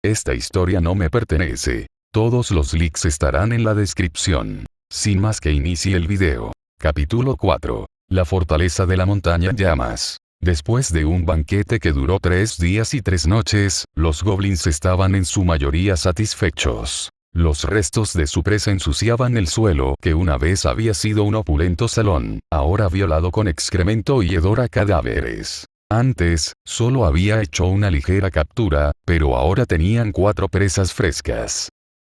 Esta historia no me pertenece. Todos los links estarán en la descripción. Sin más que inicie el video. Capítulo 4. La fortaleza de la montaña en llamas. Después de un banquete que duró 3 días y 3 noches, los goblins estaban en su mayoría satisfechos. Los restos de su presa ensuciaban el suelo que una vez había sido un opulento salón, ahora violado con excremento y hedor a cadáveres. Antes, solo había hecho una ligera captura, pero ahora tenían 4 presas frescas.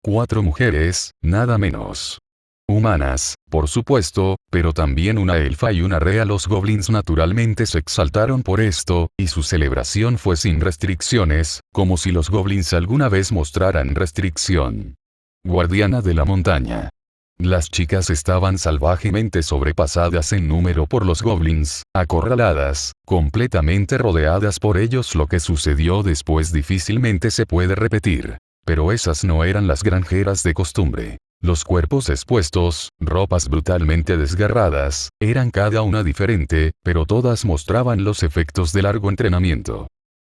4 mujeres, nada menos. Humanas, por supuesto, pero también una elfa y una rea. Los goblins naturalmente se exaltaron por esto, y su celebración fue sin restricciones, como si los goblins alguna vez mostraran restricción. Guardiana de la montaña. Las chicas estaban salvajemente sobrepasadas en número por los goblins, acorraladas, completamente rodeadas por ellos. Lo que sucedió después difícilmente se puede repetir. Pero esas no eran las granjeras de costumbre. Los cuerpos expuestos, ropas brutalmente desgarradas, eran cada una diferente, pero todas mostraban los efectos de largo entrenamiento.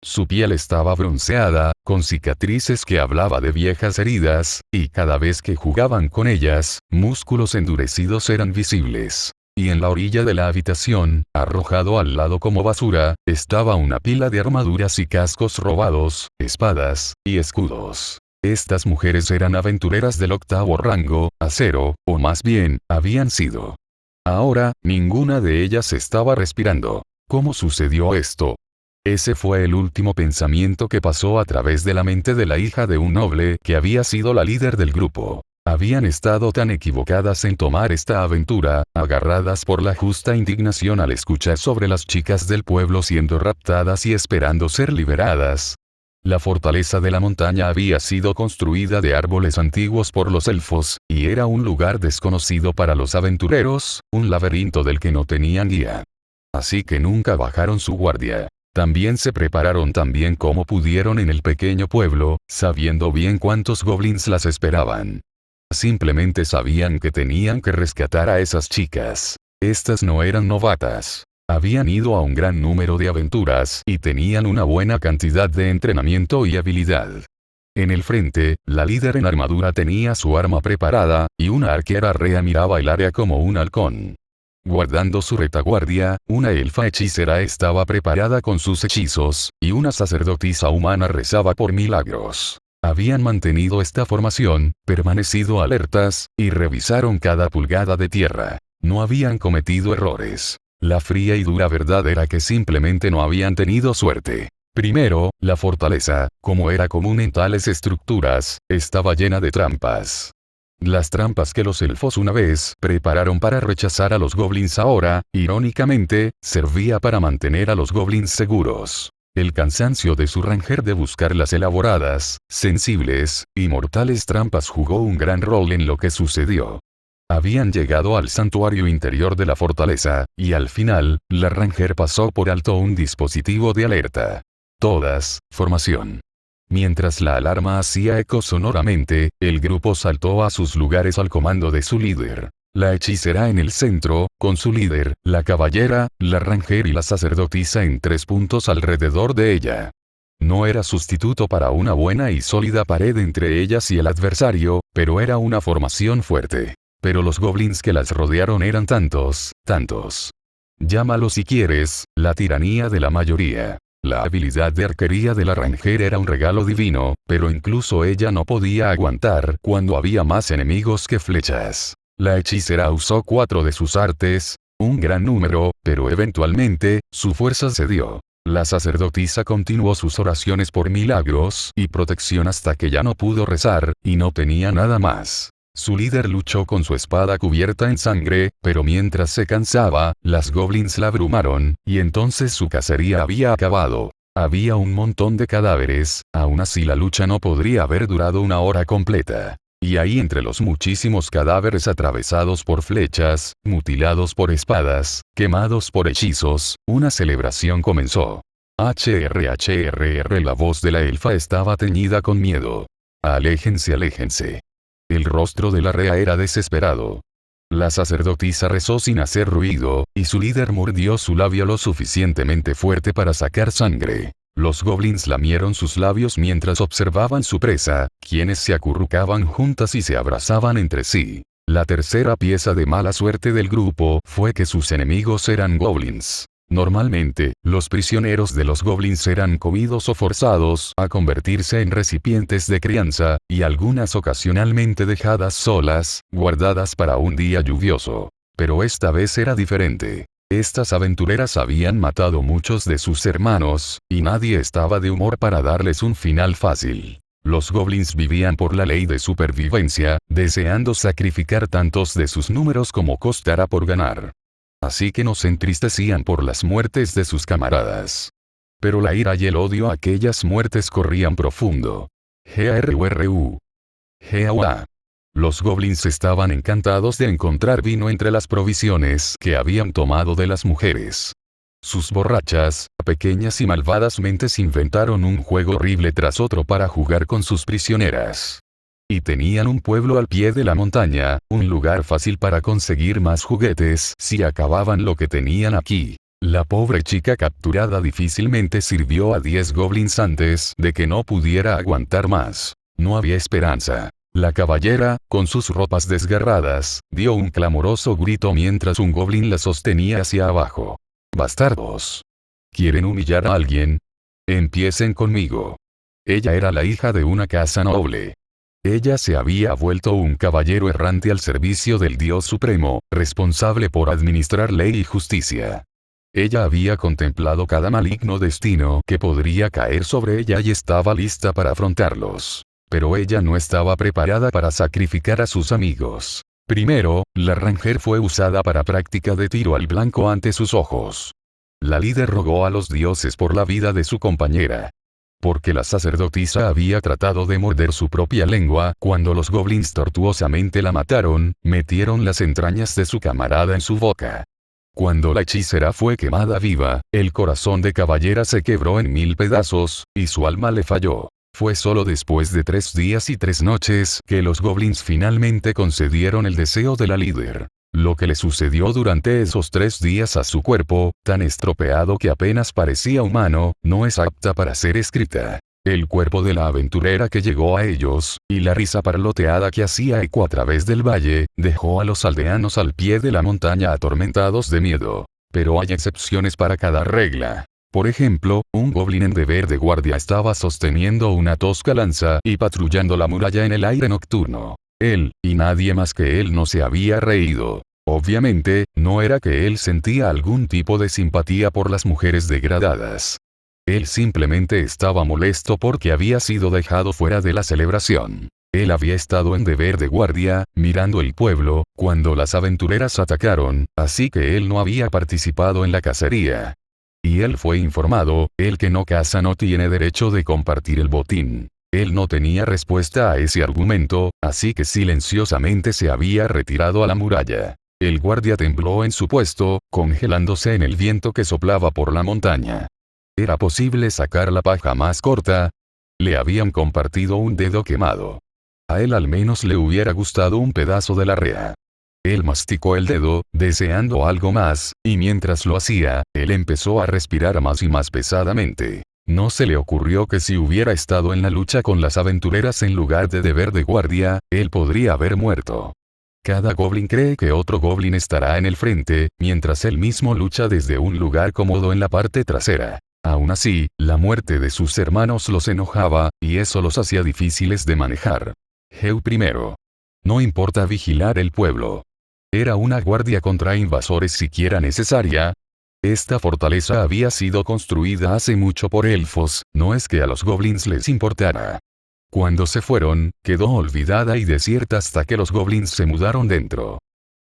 Su piel estaba bronceada, con cicatrices que hablaba de viejas heridas, y cada vez que jugaban con ellas, músculos endurecidos eran visibles. Y en la orilla de la habitación, arrojado al lado como basura, estaba una pila de armaduras y cascos robados, espadas, y escudos. Estas mujeres eran aventureras del 8º rango, acero, o más bien, habían sido. Ahora, ninguna de ellas estaba respirando. ¿Cómo sucedió esto? Ese fue el último pensamiento que pasó a través de la mente de la hija de un noble que había sido la líder del grupo. Habían estado tan equivocadas en tomar esta aventura, agarradas por la justa indignación al escuchar sobre las chicas del pueblo siendo raptadas y esperando ser liberadas. La fortaleza de la montaña había sido construida de árboles antiguos por los elfos, y era un lugar desconocido para los aventureros, un laberinto del que no tenían guía. Así que nunca bajaron su guardia. También se prepararon tan bien como pudieron en el pequeño pueblo, sabiendo bien cuántos goblins las esperaban. Simplemente sabían que tenían que rescatar a esas chicas. Estas no eran novatas. Habían ido a un gran número de aventuras y tenían una buena cantidad de entrenamiento y habilidad. En el frente, la líder en armadura tenía su arma preparada, y una arquera rea miraba el área como un halcón. Guardando su retaguardia, una elfa hechicera estaba preparada con sus hechizos, y una sacerdotisa humana rezaba por milagros. Habían mantenido esta formación, permanecido alertas, y revisaron cada pulgada de tierra. No habían cometido errores. La fría y dura verdad era que simplemente no habían tenido suerte. Primero, la fortaleza, como era común en tales estructuras, estaba llena de trampas. Las trampas que los elfos una vez prepararon para rechazar a los goblins ahora, irónicamente, servía para mantener a los goblins seguros. El cansancio de su ranger de buscar las elaboradas, sensibles, y mortales trampas jugó un gran rol en lo que sucedió. Habían llegado al santuario interior de la fortaleza, y al final, la ranger pasó por alto un dispositivo de alerta. Todas, formación. Mientras la alarma hacía eco sonoramente, el grupo saltó a sus lugares al comando de su líder. La hechicera en el centro, con su líder, la caballera, la ranger y la sacerdotisa en 3 puntos alrededor de ella. No era sustituto para una buena y sólida pared entre ellas y el adversario, pero era una formación fuerte. Pero los goblins que las rodearon eran tantos, tantos. Llámalo si quieres, la tiranía de la mayoría. La habilidad de arquería de la ranger era un regalo divino, pero incluso ella no podía aguantar cuando había más enemigos que flechas. La hechicera usó 4 de sus artes, un gran número, pero eventualmente, su fuerza cedió. La sacerdotisa continuó sus oraciones por milagros y protección hasta que ya no pudo rezar, y no tenía nada más. Su líder luchó con su espada cubierta en sangre, pero mientras se cansaba, las goblins la abrumaron, y entonces su cacería había acabado. Había un montón de cadáveres, aún así la lucha no podría haber durado una hora completa. Y ahí entre los muchísimos cadáveres atravesados por flechas, mutilados por espadas, quemados por hechizos, una celebración comenzó. HRHRR. La voz de la elfa estaba teñida con miedo. Aléjense, aléjense. El rostro de la rea era desesperado. La sacerdotisa rezó sin hacer ruido, y su líder mordió su labio lo suficientemente fuerte para sacar sangre. Los goblins lamieron sus labios mientras observaban su presa, quienes se acurrucaban juntas y se abrazaban entre sí. La tercera pieza de mala suerte del grupo fue que sus enemigos eran goblins. Normalmente, los prisioneros de los goblins eran comidos o forzados a convertirse en recipientes de crianza, y algunas ocasionalmente dejadas solas, guardadas para un día lluvioso. Pero esta vez era diferente. Estas aventureras habían matado muchos de sus hermanos, y nadie estaba de humor para darles un final fácil. Los goblins vivían por la ley de supervivencia, deseando sacrificar tantos de sus números como costara por ganar. Así que no se entristecían por las muertes de sus camaradas. Pero la ira y el odio a aquellas muertes corrían profundo. GRURU. GAUA. Los goblins estaban encantados de encontrar vino entre las provisiones que habían tomado de las mujeres. Sus borrachas, pequeñas y malvadas mentes inventaron un juego horrible tras otro para jugar con sus prisioneras. Y tenían un pueblo al pie de la montaña, un lugar fácil para conseguir más juguetes si acababan lo que tenían aquí. La pobre chica capturada difícilmente sirvió a 10 goblins antes de que no pudiera aguantar más. No había esperanza. La caballera, con sus ropas desgarradas, dio un clamoroso grito mientras un goblin la sostenía hacia abajo. «Bastardos. ¿Quieren humillar a alguien? Empiecen conmigo». Ella era la hija de una casa noble. Ella se había vuelto un caballero errante al servicio del Dios Supremo, responsable por administrar ley y justicia. Ella había contemplado cada maligno destino que podría caer sobre ella y estaba lista para afrontarlos. Pero ella no estaba preparada para sacrificar a sus amigos. Primero, la Ranger fue usada para práctica de tiro al blanco ante sus ojos. La líder rogó a los dioses por la vida de su compañera. Porque la sacerdotisa había tratado de morder su propia lengua cuando los goblins tortuosamente la mataron, metieron las entrañas de su camarada en su boca. Cuando la hechicera fue quemada viva, el corazón de caballera se quebró en 1000 pedazos, y su alma le falló. Fue solo después de 3 días y 3 noches que los goblins finalmente concedieron el deseo de la líder. Lo que le sucedió durante esos 3 días a su cuerpo, tan estropeado que apenas parecía humano, no es apta para ser escrita. El cuerpo de la aventurera que llegó a ellos, y la risa parloteada que hacía eco a través del valle, dejó a los aldeanos al pie de la montaña atormentados de miedo. Pero hay excepciones para cada regla. Por ejemplo, un goblin en deber de guardia estaba sosteniendo una tosca lanza y patrullando la muralla en el aire nocturno. Él, y nadie más que él, no se había reído. Obviamente, no era que él sentía algún tipo de simpatía por las mujeres degradadas. Él simplemente estaba molesto porque había sido dejado fuera de la celebración. Él había estado en deber de guardia, mirando el pueblo, cuando las aventureras atacaron, así que él no había participado en la cacería. Y él fue informado, el que no caza no tiene derecho de compartir el botín. Él no tenía respuesta a ese argumento, así que silenciosamente se había retirado a la muralla. El guardia tembló en su puesto, congelándose en el viento que soplaba por la montaña. ¿Era posible sacar la paja más corta? Le habían compartido un dedo quemado. A él al menos le hubiera gustado un pedazo de la rea. Él masticó el dedo, deseando algo más, y mientras lo hacía, él empezó a respirar más y más pesadamente. No se le ocurrió que si hubiera estado en la lucha con las aventureras en lugar de deber de guardia, él podría haber muerto. Cada goblin cree que otro goblin estará en el frente, mientras él mismo lucha desde un lugar cómodo en la parte trasera. Aún así, la muerte de sus hermanos los enojaba, y eso los hacía difíciles de manejar. Heu primero. No importa vigilar el pueblo. ¿Era una guardia contra invasores siquiera necesaria? Esta fortaleza había sido construida hace mucho por elfos, no es que a los goblins les importara. Cuando se fueron, quedó olvidada y desierta hasta que los goblins se mudaron dentro.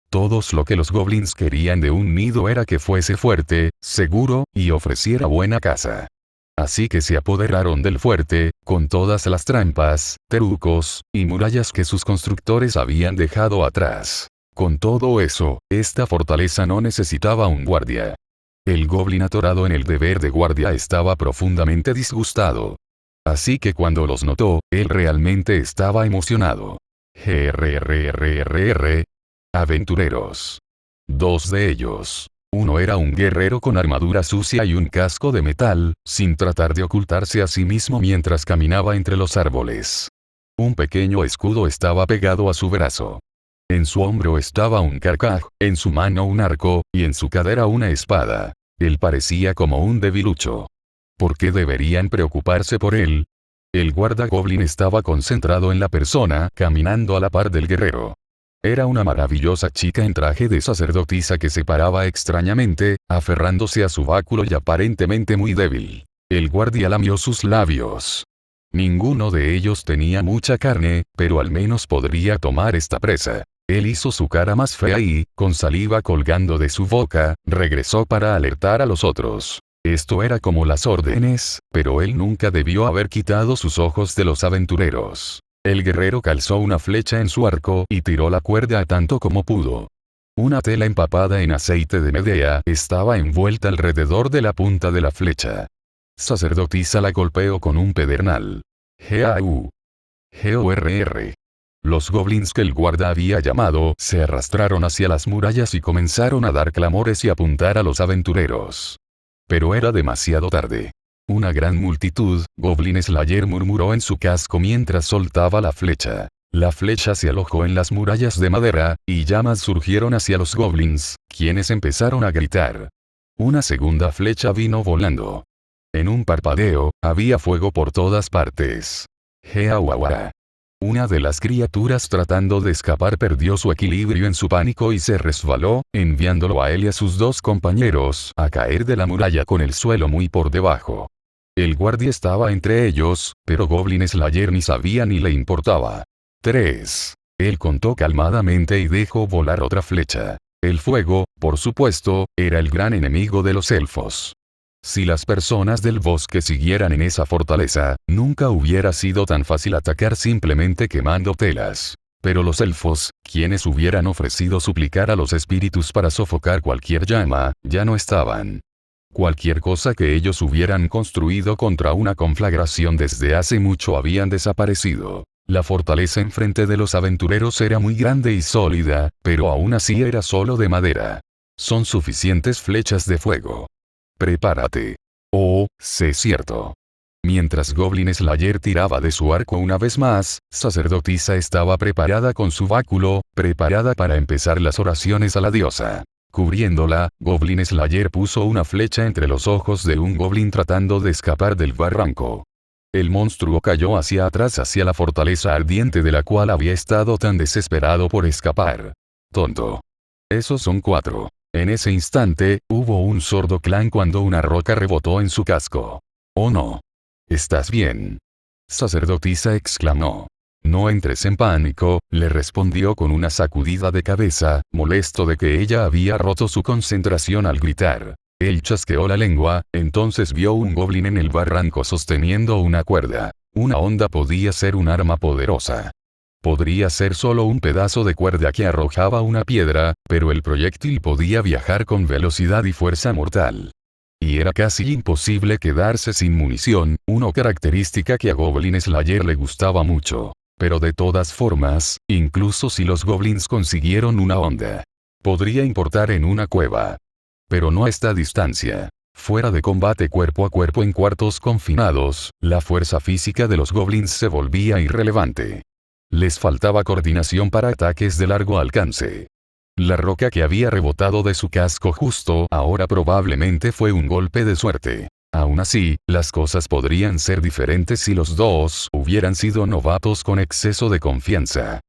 Todos lo que los goblins querían de un nido era que fuese fuerte, seguro, y ofreciera buena caza. Así que se apoderaron del fuerte, con todas las trampas, trucos, y murallas que sus constructores habían dejado atrás. Con todo eso, esta fortaleza no necesitaba un guardia. El goblin atorado en el deber de guardia estaba profundamente disgustado. Así que cuando los notó, él realmente estaba emocionado. Aventureros. 2 de ellos. Uno era un guerrero con armadura sucia y un casco de metal, sin tratar de ocultarse a sí mismo mientras caminaba entre los árboles. Un pequeño escudo estaba pegado a su brazo. En su hombro estaba un carcaj, en su mano un arco, y en su cadera una espada. Él parecía como un debilucho. ¿Por qué deberían preocuparse por él? El guarda goblin estaba concentrado en la persona, caminando a la par del guerrero. Era una maravillosa chica en traje de sacerdotisa que se paraba extrañamente, aferrándose a su báculo y aparentemente muy débil. El guardia lamió sus labios. Ninguno de ellos tenía mucha carne, pero al menos podría tomar esta presa. Él hizo su cara más fea y, con saliva colgando de su boca, regresó para alertar a los otros. Esto era como las órdenes, pero él nunca debió haber quitado sus ojos de los aventureros. El guerrero calzó una flecha en su arco y tiró la cuerda a tanto como pudo. Una tela empapada en aceite de Medea estaba envuelta alrededor de la punta de la flecha. Sacerdotisa la golpeó con un pedernal. G.A.U. G.O.R.R. Los goblins que el guarda había llamado se arrastraron hacia las murallas y comenzaron a dar clamores y apuntar a los aventureros. Pero era demasiado tarde. Una gran multitud, Goblin Slayer murmuró en su casco mientras soltaba la flecha. La flecha se alojó en las murallas de madera, y llamas surgieron hacia los goblins, quienes empezaron a gritar. Una segunda flecha vino volando. En un parpadeo, había fuego por todas partes. Geawawa. Una de las criaturas tratando de escapar perdió su equilibrio en su pánico y se resbaló, enviándolo a él y a sus dos compañeros a caer de la muralla con el suelo muy por debajo. El guardia estaba entre ellos, pero Goblin Slayer ni sabía ni le importaba. 3. Él contó calmadamente y dejó volar otra flecha. El fuego, por supuesto, era el gran enemigo de los elfos. Si las personas del bosque siguieran en esa fortaleza, nunca hubiera sido tan fácil atacar simplemente quemando telas. Pero los elfos, quienes hubieran ofrecido suplicar a los espíritus para sofocar cualquier llama, ya no estaban. Cualquier cosa que ellos hubieran construido contra una conflagración desde hace mucho habían desaparecido. La fortaleza enfrente de los aventureros era muy grande y sólida, pero aún así era solo de madera. Son suficientes flechas de fuego. Prepárate. Oh, sé cierto. Mientras Goblin Slayer tiraba de su arco una vez más, Sacerdotisa estaba preparada con su báculo, preparada para empezar las oraciones a la diosa. Cubriéndola, Goblin Slayer puso una flecha entre los ojos de un goblin tratando de escapar del barranco. El monstruo cayó hacia atrás hacia la fortaleza ardiente de la cual había estado tan desesperado por escapar. Tonto. Esos son 4. En ese instante, hubo un sordo clan cuando una roca rebotó en su casco. «Oh no. ¿Estás bien?», Sacerdotisa exclamó. «No entres en pánico», le respondió con una sacudida de cabeza, molesto de que ella había roto su concentración al gritar. Él chasqueó la lengua, entonces vio un goblin en el barranco sosteniendo una cuerda. Una honda podía ser un arma poderosa. Podría ser solo un pedazo de cuerda que arrojaba una piedra, pero el proyectil podía viajar con velocidad y fuerza mortal. Y era casi imposible quedarse sin munición, una característica que a Goblin Slayer le gustaba mucho. Pero de todas formas, incluso si los goblins consiguieron una honda, podría importar en una cueva. Pero no a esta distancia. Fuera de combate cuerpo a cuerpo en cuartos confinados, la fuerza física de los goblins se volvía irrelevante. Les faltaba coordinación para ataques de largo alcance. La roca que había rebotado de su casco justo ahora probablemente fue un golpe de suerte. Aún así, las cosas podrían ser diferentes si los dos hubieran sido novatos con exceso de confianza.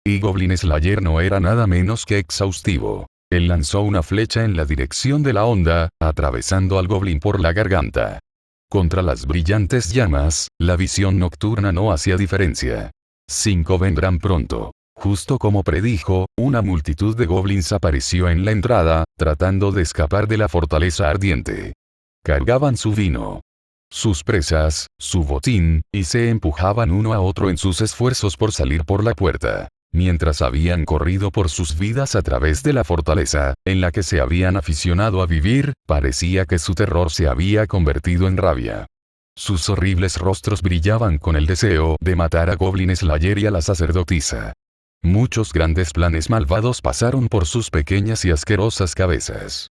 Y Goblin Slayer no era nada menos que exhaustivo. Él lanzó una flecha en la dirección de la onda, atravesando al goblin por la garganta. Contra las brillantes llamas, la visión nocturna no hacía diferencia. 5 vendrán pronto. Justo como predijo, una multitud de goblins apareció en la entrada, tratando de escapar de la fortaleza ardiente. Cargaban su vino, sus presas, su botín, y se empujaban uno a otro en sus esfuerzos por salir por la puerta. Mientras habían corrido por sus vidas a través de la fortaleza, en la que se habían aficionado a vivir, parecía que su terror se había convertido en rabia. Sus horribles rostros brillaban con el deseo de matar a Goblin Slayer y a la sacerdotisa. Muchos grandes planes malvados pasaron por sus pequeñas y asquerosas cabezas.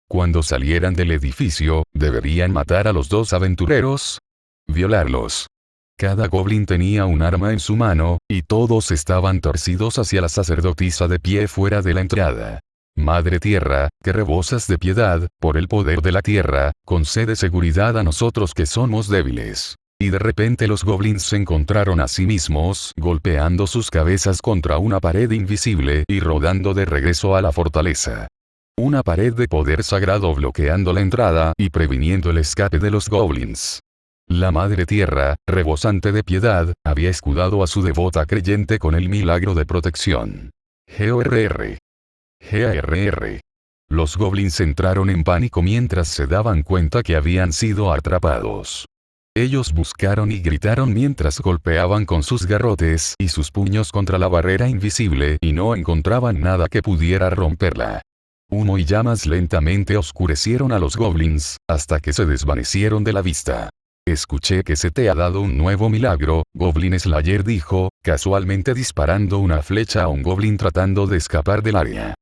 Cuando salieran del edificio, deberían matar a los dos aventureros, violarlos. Cada goblin tenía un arma en su mano, y todos estaban torcidos hacia la sacerdotisa de pie fuera de la entrada. Madre Tierra, que rebosas de piedad, por el poder de la tierra, concede seguridad a nosotros que somos débiles. Y de repente los goblins se encontraron a sí mismos, golpeando sus cabezas contra una pared invisible y rodando de regreso a la fortaleza. Una pared de poder sagrado bloqueando la entrada y previniendo el escape de los goblins. La Madre Tierra, rebosante de piedad, había escudado a su devota creyente con el milagro de protección. GORR. GARR. Los goblins entraron en pánico mientras se daban cuenta que habían sido atrapados. Ellos buscaron y gritaron mientras golpeaban con sus garrotes y sus puños contra la barrera invisible y no encontraban nada que pudiera romperla. Humo y llamas lentamente oscurecieron a los goblins, hasta que se desvanecieron de la vista. Escuché que se te ha dado un nuevo milagro, Goblin Slayer dijo, casualmente disparando una flecha a un goblin tratando de escapar del área.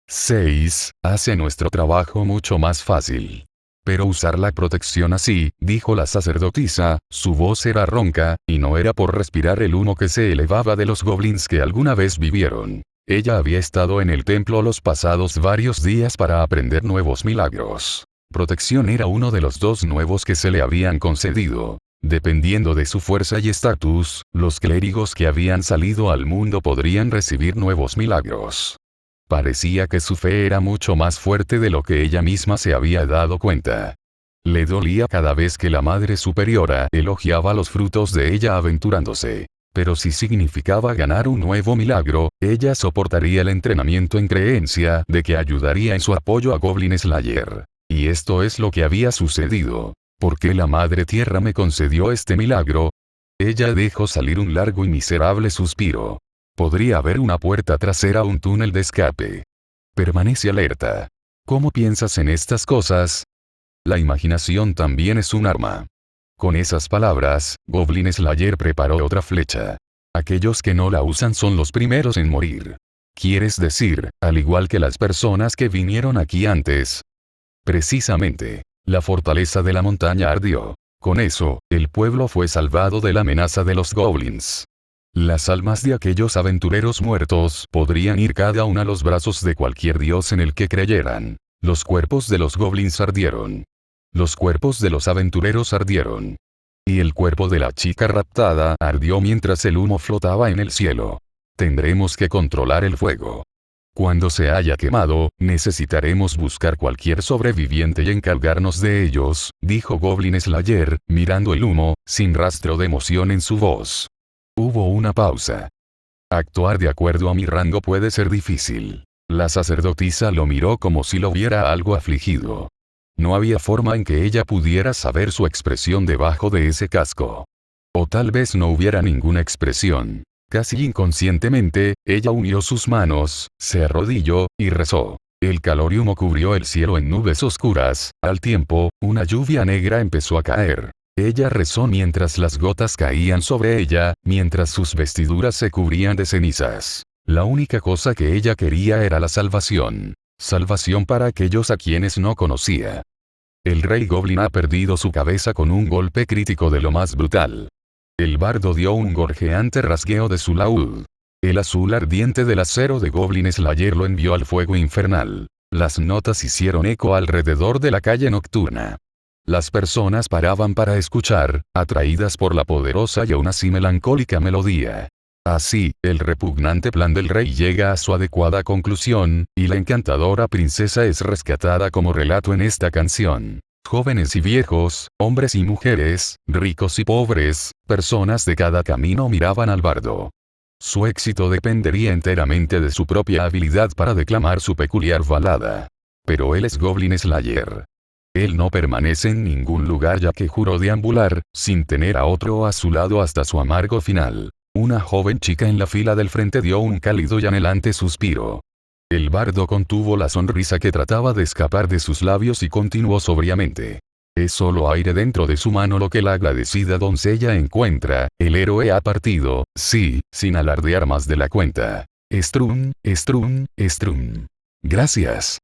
6. Hace nuestro trabajo mucho más fácil. Pero usar la protección así, dijo la sacerdotisa, su voz era ronca, y no era por respirar el humo que se elevaba de los goblins que alguna vez vivieron. Ella había estado en el templo los pasados varios días para aprender nuevos milagros. Protección era uno de los dos nuevos que se le habían concedido. Dependiendo de su fuerza y estatus, los clérigos que habían salido al mundo podrían recibir nuevos milagros. Parecía que su fe era mucho más fuerte de lo que ella misma se había dado cuenta. Le dolía cada vez que la Madre Superiora elogiaba los frutos de ella aventurándose. Pero si significaba ganar un nuevo milagro, ella soportaría el entrenamiento en creencia de que ayudaría en su apoyo a Goblin Slayer. Y esto es lo que había sucedido. ¿Por qué la Madre Tierra me concedió este milagro? Ella dejó salir un largo y miserable suspiro. Podría haber una puerta trasera o un túnel de escape. Permanece alerta. ¿Cómo piensas en estas cosas? La imaginación también es un arma. Con esas palabras, Goblin Slayer preparó otra flecha. Aquellos que no la usan son los primeros en morir. ¿Quieres decir, al igual que las personas que vinieron aquí antes? Precisamente. La fortaleza de la montaña ardió. Con eso, el pueblo fue salvado de la amenaza de los goblins. Las almas de aquellos aventureros muertos podrían ir cada una a los brazos de cualquier dios en el que creyeran. Los cuerpos de los goblins ardieron. Los cuerpos de los aventureros ardieron. Y el cuerpo de la chica raptada ardió mientras el humo flotaba en el cielo. Tendremos que controlar el fuego. Cuando se haya quemado, necesitaremos buscar cualquier sobreviviente y encargarnos de ellos, dijo Goblin Slayer, mirando el humo, sin rastro de emoción en su voz. Hubo una pausa. Actuar de acuerdo a mi rango puede ser difícil. La sacerdotisa lo miró como si lo viera algo afligido. No había forma en que ella pudiera saber su expresión debajo de ese casco. O tal vez no hubiera ninguna expresión. Casi inconscientemente, ella unió sus manos, se arrodilló, y rezó. El calor y humo cubrió el cielo en nubes oscuras. Al tiempo, una lluvia negra empezó a caer. Ella rezó mientras las gotas caían sobre ella, mientras sus vestiduras se cubrían de cenizas. La única cosa que ella quería era la salvación. Salvación para aquellos a quienes no conocía. El rey Goblin ha perdido su cabeza con un golpe crítico de lo más brutal. El bardo dio un gorjeante rasgueo de su laúd. El azul ardiente del acero de Goblin Slayer lo envió al fuego infernal. Las notas hicieron eco alrededor de la calle nocturna. Las personas paraban para escuchar, atraídas por la poderosa y aún así melancólica melodía. Así, el repugnante plan del rey llega a su adecuada conclusión, y la encantadora princesa es rescatada como relato en esta canción. Jóvenes y viejos, hombres y mujeres, ricos y pobres, personas de cada camino miraban al bardo. Su éxito dependería enteramente de su propia habilidad para declamar su peculiar balada. Pero él es Goblin Slayer. Él no permanece en ningún lugar ya que juró deambular, sin tener a otro a su lado hasta su amargo final. Una joven chica en la fila del frente dio un cálido y anhelante suspiro. El bardo contuvo la sonrisa que trataba de escapar de sus labios y continuó sobriamente. Es solo aire dentro de su mano lo que la agradecida doncella encuentra, el héroe ha partido, sí, sin alardear más de la cuenta. Strun, strun, strun. Gracias.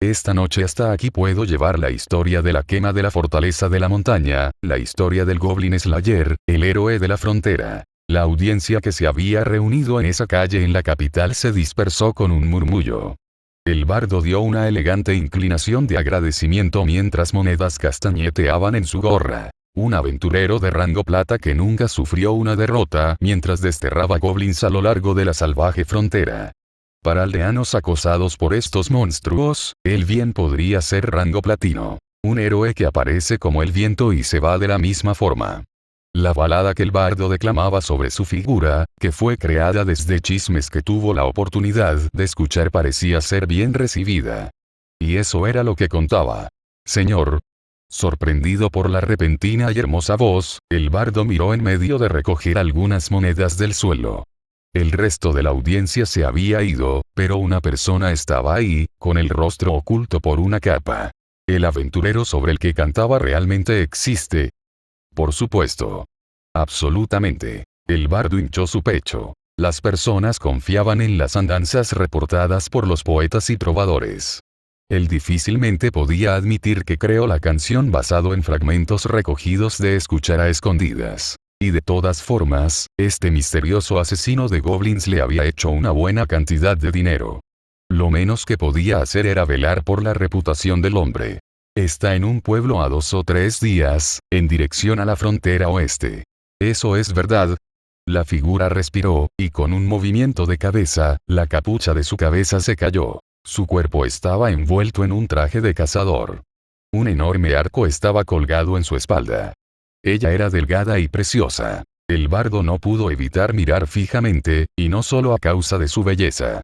Esta noche hasta aquí puedo llevar la historia de la quema de la fortaleza de la montaña, la historia del Goblin Slayer, el héroe de la frontera. La audiencia que se había reunido en esa calle en la capital se dispersó con un murmullo. El bardo dio una elegante inclinación de agradecimiento mientras monedas castañeteaban en su gorra. Un aventurero de rango plata que nunca sufrió una derrota mientras desterraba goblins a lo largo de la salvaje frontera. Para aldeanos acosados por estos monstruos, él bien podría ser rango platino. Un héroe que aparece como el viento y se va de la misma forma. La balada que el bardo declamaba sobre su figura, que fue creada desde chismes que tuvo la oportunidad de escuchar, parecía ser bien recibida. Y eso era lo que contaba. Señor. Sorprendido por la repentina y hermosa voz, el bardo miró en medio de recoger algunas monedas del suelo. El resto de la audiencia se había ido, pero una persona estaba ahí, con el rostro oculto por una capa. ¿El aventurero sobre el que cantaba realmente existe? Por supuesto. Absolutamente. El bardo hinchó su pecho. Las personas confiaban en las andanzas reportadas por los poetas y trovadores. Él difícilmente podía admitir que creó la canción basado en fragmentos recogidos de Escuchar a Escondidas. Y de todas formas, este misterioso asesino de goblins le había hecho una buena cantidad de dinero. Lo menos que podía hacer era velar por la reputación del hombre. Está en un pueblo a 2 o 3 días, en dirección a la frontera oeste. ¿Eso es verdad? La figura respiró, y con un movimiento de cabeza, la capucha de su cabeza se cayó. Su cuerpo estaba envuelto en un traje de cazador. Un enorme arco estaba colgado en su espalda. Ella era delgada y preciosa. El bardo no pudo evitar mirar fijamente, y no solo a causa de su belleza.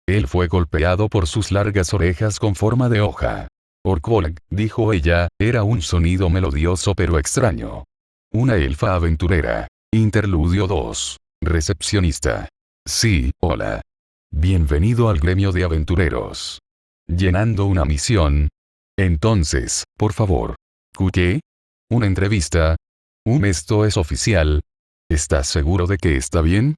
Él fue golpeado por sus largas orejas con forma de hoja. Orkvolk, dijo ella, era un sonido melodioso pero extraño. Una elfa aventurera. Interludio 2. Recepcionista. Sí, hola. Bienvenido al gremio de aventureros. Llenando una misión. Entonces, por favor. ¿Qué? ¿Una entrevista? Esto es oficial. ¿Estás seguro de que está bien?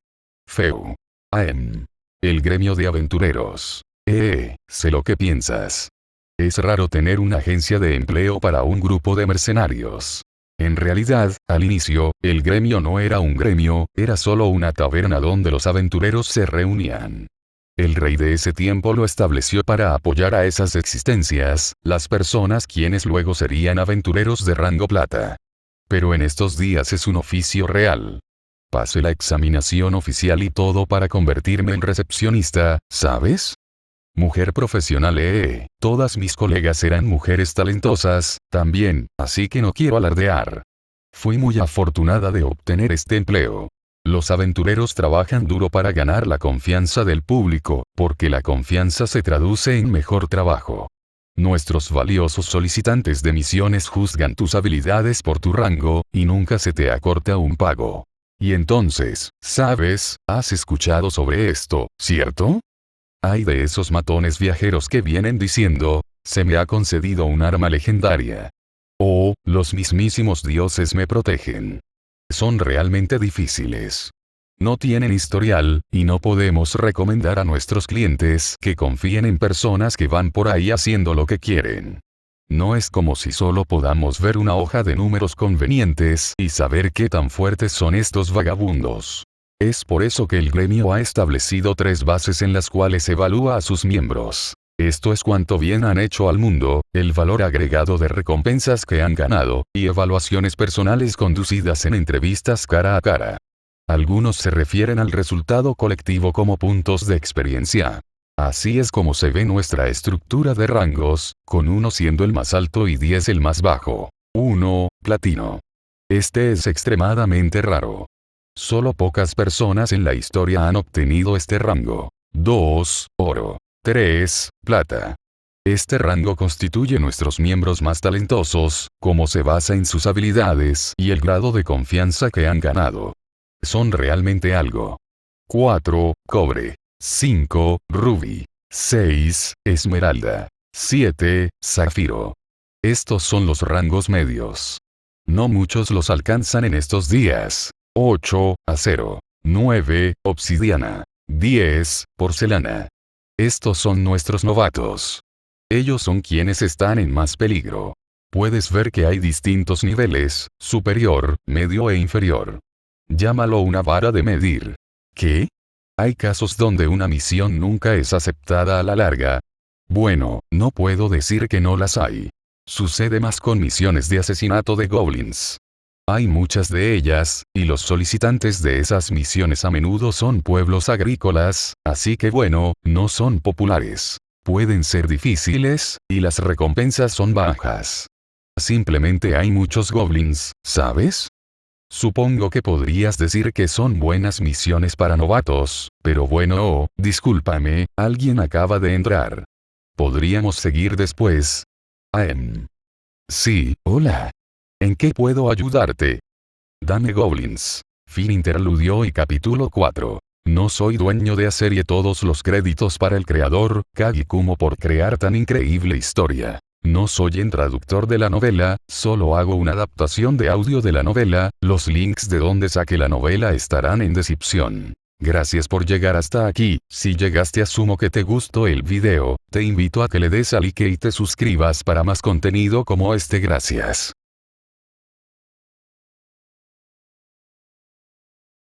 Feu. El gremio de aventureros. Sé lo que piensas. Es raro tener una agencia de empleo para un grupo de mercenarios. En realidad, al inicio, el gremio no era un gremio, era solo una taberna donde los aventureros se reunían. El rey de ese tiempo lo estableció para apoyar a esas existencias, las personas quienes luego serían aventureros de rango plata. Pero en estos días es un oficio real. Pasé la examinación oficial y todo para convertirme en recepcionista, ¿sabes? Mujer profesional, Todas mis colegas eran mujeres talentosas, también, así que no quiero alardear. Fui muy afortunada de obtener este empleo. Los aventureros trabajan duro para ganar la confianza del público, porque la confianza se traduce en mejor trabajo. Nuestros valiosos solicitantes de misiones juzgan tus habilidades por tu rango, y nunca se te acorta un pago. Y entonces, ¿sabes? Has escuchado sobre esto, ¿cierto? Hay de esos matones viajeros que vienen diciendo, se me ha concedido un arma legendaria. Oh, los mismísimos dioses me protegen. Son realmente difíciles. No tienen historial, y no podemos recomendar a nuestros clientes que confíen en personas que van por ahí haciendo lo que quieren. No es como si solo podamos ver una hoja de números convenientes y saber qué tan fuertes son estos vagabundos. Es por eso que el gremio ha establecido 3 bases en las cuales evalúa a sus miembros. Esto es cuánto bien han hecho al mundo, el valor agregado de recompensas que han ganado, y evaluaciones personales conducidas en entrevistas cara a cara. Algunos se refieren al resultado colectivo como puntos de experiencia. Así es como se ve nuestra estructura de rangos, con 1 siendo el más alto y 10 el más bajo. 1, platino. Este es extremadamente raro. Solo pocas personas en la historia han obtenido este rango. 2, oro. 3, plata. Este rango constituye nuestros miembros más talentosos, como se basa en sus habilidades y el grado de confianza que han ganado. Son realmente algo. 4, cobre. 5, rubí. 6, esmeralda. 7, zafiro. Estos son los rangos medios. No muchos los alcanzan en estos días. 8, acero. 9, obsidiana. 10, porcelana. Estos son nuestros novatos. Ellos son quienes están en más peligro. Puedes ver que hay distintos niveles, superior, medio e inferior. Llámalo una vara de medir. ¿Qué? ¿Hay casos donde una misión nunca es aceptada a la larga? Bueno, no puedo decir que no las hay. Sucede más con misiones de asesinato de goblins. Hay muchas de ellas, y los solicitantes de esas misiones a menudo son pueblos agrícolas, así que bueno, no son populares. Pueden ser difíciles, y las recompensas son bajas. Simplemente hay muchos goblins, ¿sabes? Supongo que podrías decir que son buenas misiones para novatos, pero bueno, discúlpame, alguien acaba de entrar. ¿Podríamos seguir después? Sí, hola. ¿En qué puedo ayudarte? Dame goblins. Fin interludio y capítulo 4. No soy dueño de hacer y todos los créditos para el creador, Kagi Kumo, por crear tan increíble historia. No soy el traductor de la novela, solo hago una adaptación de audio de la novela, los links de donde saqué la novela estarán en descripción. Gracias por llegar hasta aquí, si llegaste asumo que te gustó el video, te invito a que le des a like y te suscribas para más contenido como este. Gracias.